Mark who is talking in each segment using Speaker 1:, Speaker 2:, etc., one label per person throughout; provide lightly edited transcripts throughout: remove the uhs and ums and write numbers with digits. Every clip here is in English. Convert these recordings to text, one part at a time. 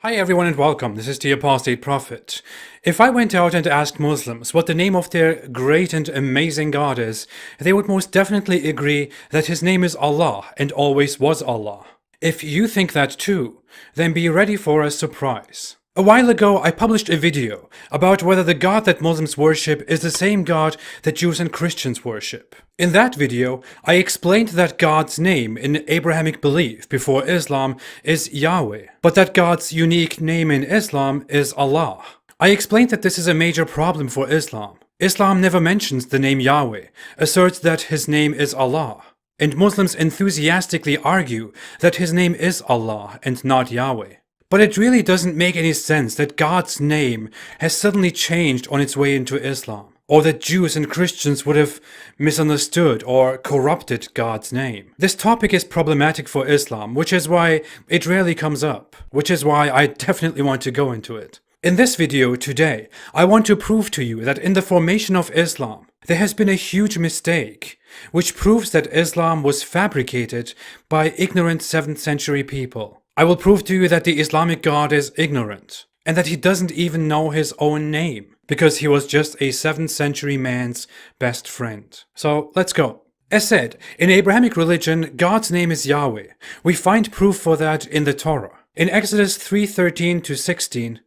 Speaker 1: Hi everyone and welcome, this is the Apostate Prophet. If I went out and asked Muslims what the name of their great and amazing God is, they would most definitely agree that his name is Allah and always was Allah. If you think that too, then be ready for a surprise. A while ago I published a video about whether the God that Muslims worship is the same God that Jews and Christians worship. In that video, I explained that God's name in Abrahamic belief before Islam is Yahweh, but that God's unique name in Islam is Allah. I explained that this is a major problem for Islam. Islam never mentions the name Yahweh, asserts that his name is Allah, and Muslims enthusiastically argue that his name is Allah and not Yahweh. But it really doesn't make any sense that God's name has suddenly changed on its way into Islam, or that Jews and Christians would have misunderstood or corrupted God's name. This topic is problematic for Islam, which is why it rarely comes up, which is why I definitely want to go into it. In this video today, I want to prove to you that in the formation of Islam, there has been a huge mistake, which proves that Islam was fabricated by ignorant 7th century people. I will prove to you that the Islamic God is ignorant, and that he doesn't even know his own name, because he was just a 7th century man's best friend. So let's go. As said, in Abrahamic religion, God's name is Yahweh. We find proof for that in the Torah. In Exodus 3:13-16,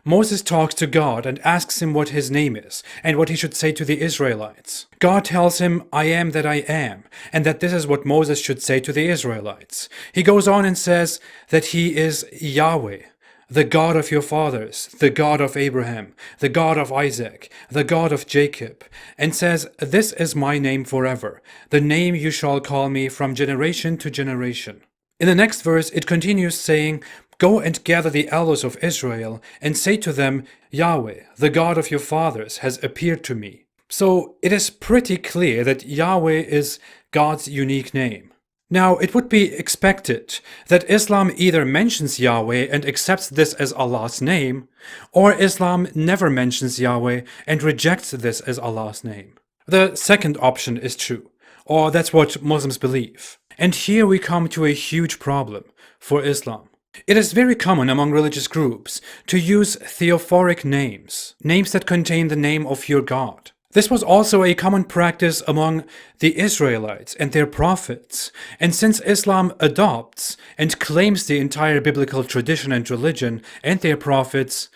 Speaker 1: Moses talks to God and asks him what his name is and what he should say to the Israelites. God tells him, "I am that I am," and that this is what Moses should say to the Israelites. He goes on and says that he is Yahweh, the God of your fathers, the God of Abraham, the God of Isaac, the God of Jacob, and says, "This is my name forever, the name you shall call me from generation to generation." In the next verse, it continues saying, "Go and gather the elders of Israel and say to them, Yahweh, the God of your fathers, has appeared to me." So it is pretty clear that Yahweh is God's unique name. Now, it would be expected that Islam either mentions Yahweh and accepts this as Allah's name, or Islam never mentions Yahweh and rejects this as Allah's name. The second option is true, or that's what Muslims believe. And here we come to a huge problem for Islam. It is very common among religious groups to use theophoric names, names that contain the name of your God. This was also a common practice among the Israelites and their prophets, and since Islam adopts and claims the entire biblical tradition and religion and their prophets,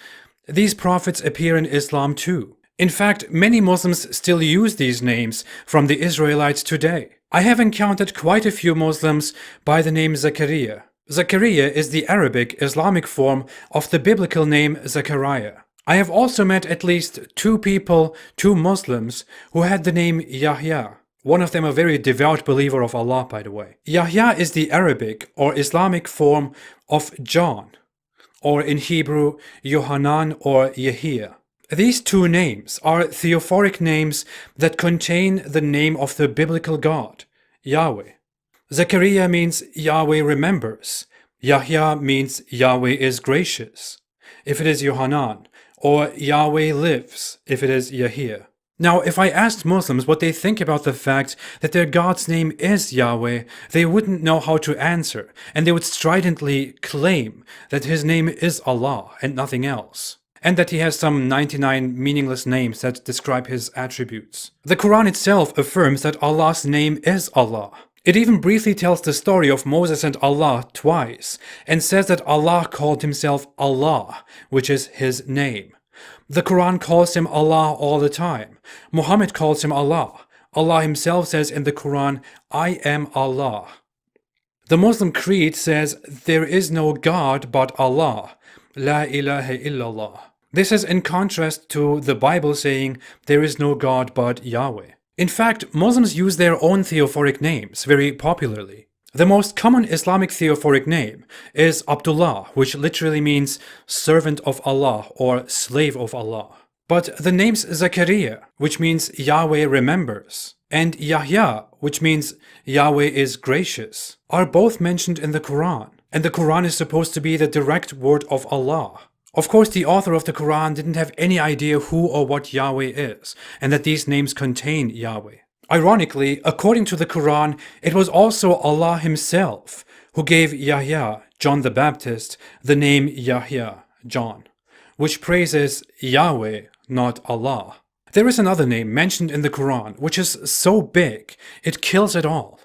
Speaker 1: these prophets appear in Islam too. In fact, many Muslims still use these names from the Israelites today. I have encountered quite a few Muslims by the name Zakaria. Zakaria is the Arabic Islamic form of the biblical name Zechariah. I have also met at least two Muslims, who had the name Yahya. One of them a very devout believer of Allah, by the way. Yahya is the Arabic or Islamic form of John, or in Hebrew, Yohanan or Yahya. These two names are theophoric names that contain the name of the biblical God, Yahweh. Zechariah means Yahweh remembers. Yahya means Yahweh is gracious, if it is Yohanan, or Yahweh lives, if it is Yahya. Now, if I asked Muslims what they think about the fact that their God's name is Yahweh, they wouldn't know how to answer, and they would stridently claim that his name is Allah and nothing else, and that he has some 99 meaningless names that describe his attributes. The Quran itself affirms that Allah's name is Allah. It even briefly tells the story of Moses and Allah twice, and says that Allah called himself Allah, which is his name. The Quran calls him Allah all the time. Muhammad calls him Allah. Allah himself says in the Quran, "I am Allah." The Muslim creed says, "There is no God but Allah. La ilaha illallah." This is in contrast to the Bible saying, "There is no God but Yahweh." In fact, Muslims use their own theophoric names very popularly. The most common Islamic theophoric name is Abdullah, which literally means servant of Allah or slave of Allah. But the names Zakaria, which means Yahweh remembers, and Yahya, which means Yahweh is gracious, are both mentioned in the Quran, and the Quran is supposed to be the direct word of Allah. Of course, the author of the Quran didn't have any idea who or what Yahweh is, and that these names contain Yahweh. Ironically, according to the Quran, it was also Allah himself who gave Yahya, John the Baptist, the name Yahya, John, which praises Yahweh, not Allah. There is another name mentioned in the Quran which is so big it kills it all.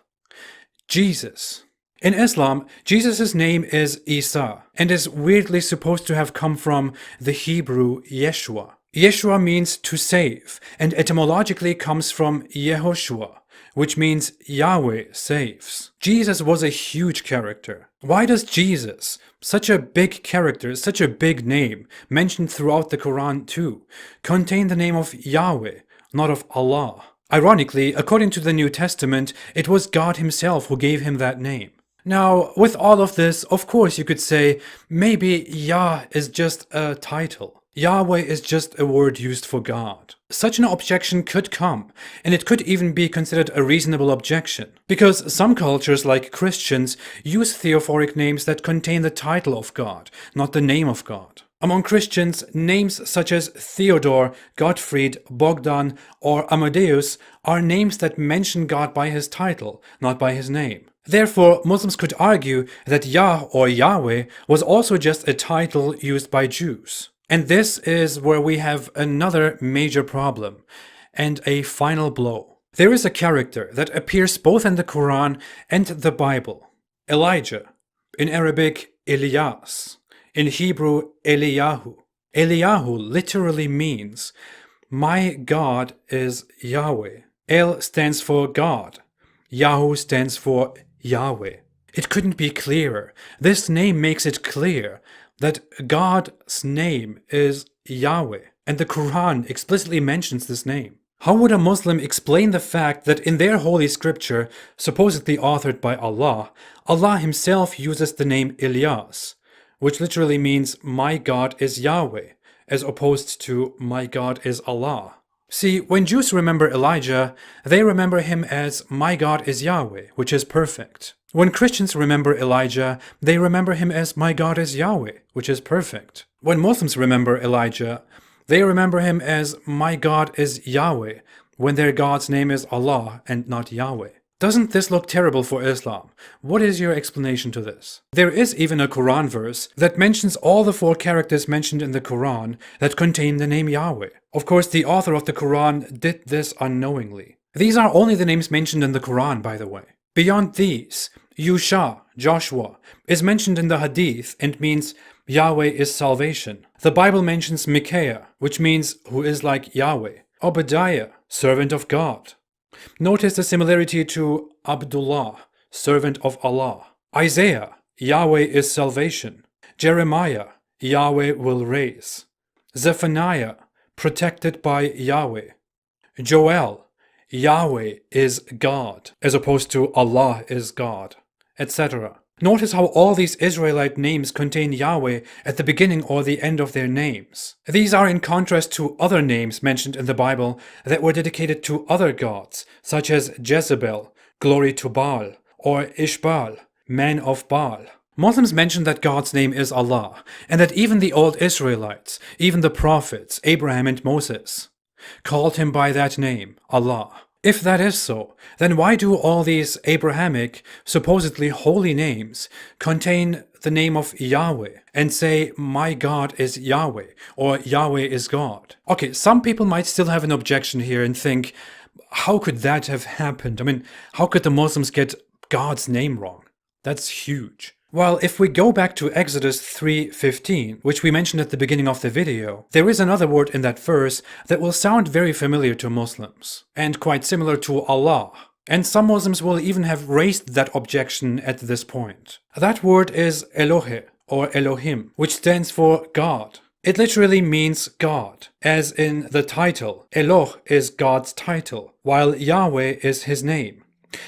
Speaker 1: Jesus. In Islam, Jesus' name is Isa and is weirdly supposed to have come from the Hebrew Yeshua. Yeshua means to save and etymologically comes from Yehoshua, which means Yahweh saves. Jesus was a huge character. Why does Jesus, such a big character, such a big name, mentioned throughout the Quran too, contain the name of Yahweh, not of Allah? Ironically, according to the New Testament, it was God himself who gave him that name. Now, with all of this, of course you could say, maybe Yah is just a title. Yahweh is just a word used for God. Such an objection could come, and it could even be considered a reasonable objection, because some cultures, like Christians, use theophoric names that contain the title of God, not the name of God. Among Christians, names such as Theodore, Gottfried, Bogdan, or Amadeus are names that mention God by his title, not by his name. Therefore, Muslims could argue that Yah or Yahweh was also just a title used by Jews. And this is where we have another major problem, and a final blow. There is a character that appears both in the Quran and the Bible. Elijah, in Arabic Elias, in Hebrew Eliyahu. Eliyahu literally means, my God is Yahweh. El stands for God. Yahu stands for Yahweh. It couldn't be clearer. This name makes it clear that God's name is Yahweh, and the Quran explicitly mentions this name. How would a Muslim explain the fact that in their holy scripture, supposedly authored by Allah, Allah himself uses the name Ilyas, which literally means my God is Yahweh, as opposed to my God is Allah? See, when Jews remember Elijah, they remember him as my God is Yahweh, which is perfect. When Christians remember Elijah, they remember him as my God is Yahweh, which is perfect. When Muslims remember Elijah, they remember him as my God is Yahweh, when their God's name is Allah and not Yahweh. Doesn't this look terrible for Islam? What is your explanation to this? There is even a Quran verse that mentions all the 4 characters mentioned in the Quran that contain the name Yahweh. Of course, the author of the Quran did this unknowingly. These are only the names mentioned in the Quran, by the way. Beyond these, Yusha, Joshua, is mentioned in the Hadith and means Yahweh is salvation. The Bible mentions Micaiah, which means who is like Yahweh. Obadiah, servant of God. Notice the similarity to Abdullah, servant of Allah. Isaiah, Yahweh is salvation. Jeremiah, Yahweh will raise. Zephaniah, protected by Yahweh. Joel, Yahweh is God, as opposed to Allah is God, etc. Notice how all these Israelite names contain Yahweh at the beginning or the end of their names. These are in contrast to other names mentioned in the Bible that were dedicated to other gods, such as Jezebel, glory to Baal, or Ishbal, man of Baal. Muslims mention that God's name is Allah, and that even the old Israelites, even the prophets, Abraham and Moses, called him by that name, Allah. If that is so, then why do all these Abrahamic, supposedly holy names contain the name of Yahweh and say, my God is Yahweh, or Yahweh is God? Okay, some people might still have an objection here and think, how could that have happened? I mean, how could the Muslims get God's name wrong? That's huge. Well, if we go back to Exodus 3:15, which we mentioned at the beginning of the video, there is another word in that verse that will sound very familiar to Muslims, and quite similar to Allah. And some Muslims will even have raised that objection at this point. That word is Elohe, or Elohim, which stands for God. It literally means God, as in the title. Eloh is God's title, while Yahweh is his name.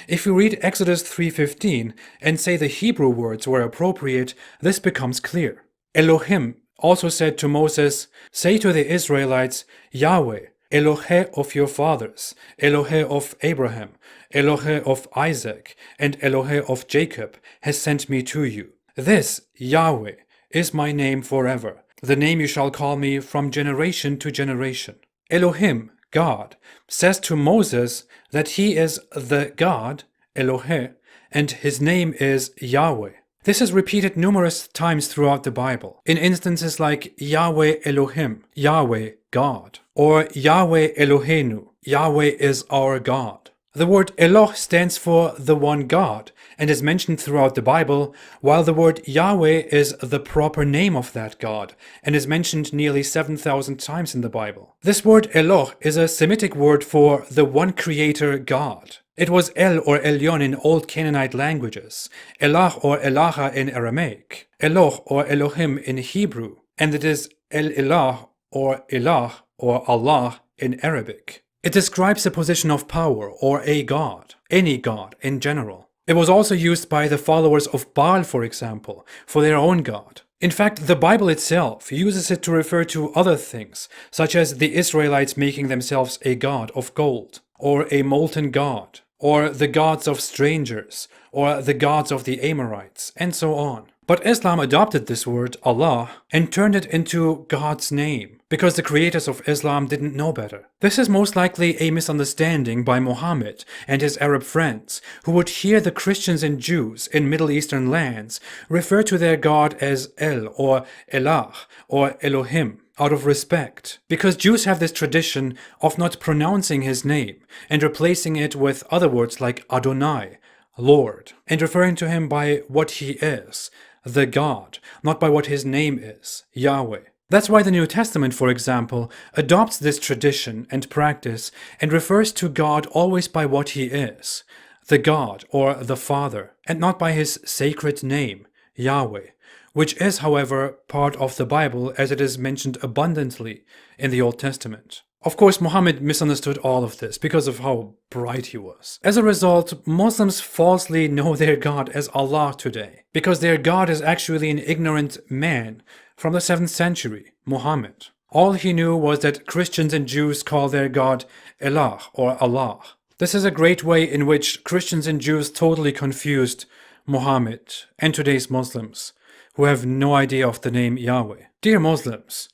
Speaker 1: If you read Exodus 3:15 and say the Hebrew words were appropriate, this becomes clear. Elohim also said to Moses, say to the Israelites, Yahweh, Elohe of your fathers, Elohe of Abraham, Elohe of Isaac, and Elohe of Jacob has sent me to you. This, Yahweh, is my name forever, the name you shall call me from generation to generation. Elohim, God, says to Moses that he is the God, Elohe, and his name is Yahweh. This is repeated numerous times throughout the Bible, in instances like Yahweh Elohim, Yahweh God, or Yahweh Eloheinu, Yahweh is our God. The word Eloh stands for the one God and is mentioned throughout the Bible, while the word Yahweh is the proper name of that God and is mentioned nearly 7,000 times in the Bible. This word Eloh is a Semitic word for the one creator God. It was El or Elyon in Old Canaanite languages, Elah or Elaha in Aramaic, Eloh or Elohim in Hebrew, and it is El-Elah or Elah or Allah in Arabic. It describes a position of power or a god, any god in general. It was also used by the followers of Baal, for example, for their own god. In fact, the Bible itself uses it to refer to other things, such as the Israelites making themselves a god of gold, or a molten god, or the gods of strangers, or the gods of the Amorites, and so on. But Islam adopted this word, Allah, and turned it into God's name, because the creators of Islam didn't know better. This is most likely a misunderstanding by Muhammad and his Arab friends, who would hear the Christians and Jews in Middle Eastern lands refer to their God as El or Elah or Elohim, out of respect, because Jews have this tradition of not pronouncing his name and replacing it with other words like Adonai, Lord, and referring to him by what he is, the God, not by what his name is, Yahweh. That's why the New Testament, for example, adopts this tradition and practice and refers to God always by what he is, the God or the Father, and not by his sacred name, Yahweh, which is, however, part of the Bible as it is mentioned abundantly in the Old Testament. Of course, Muhammad misunderstood all of this because of how bright he was. As a result, Muslims falsely know their God as Allah today, because their God is actually an ignorant man from the 7th century, Muhammad. All he knew was that Christians and Jews call their God Elah or Allah. This is a great way in which Christians and Jews totally confused Muhammad and today's Muslims, who have no idea of the name Yahweh. Dear Muslims,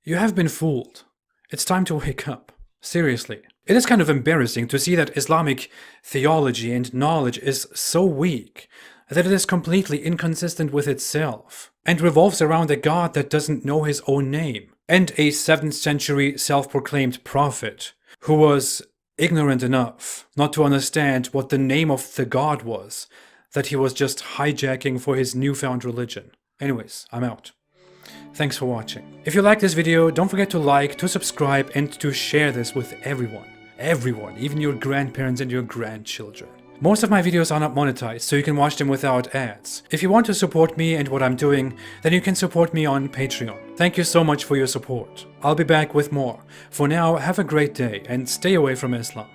Speaker 1: you have been fooled. It's time to wake up. Seriously. It is kind of embarrassing to see that Islamic theology and knowledge is so weak that it is completely inconsistent with itself and revolves around a God that doesn't know his own name and a 7th century self-proclaimed prophet who was ignorant enough not to understand what the name of the God was that he was just hijacking for his newfound religion. Anyways, I'm out. Thanks for watching. If you like this video, don't forget to like, to subscribe, and to share this with everyone. Everyone, even your grandparents and your grandchildren. Most of my videos are not monetized, so you can watch them without ads. If you want to support me and what I'm doing, then you can support me on Patreon. Thank you so much for your support. I'll be back with more. For now, have a great day and stay away from Islam.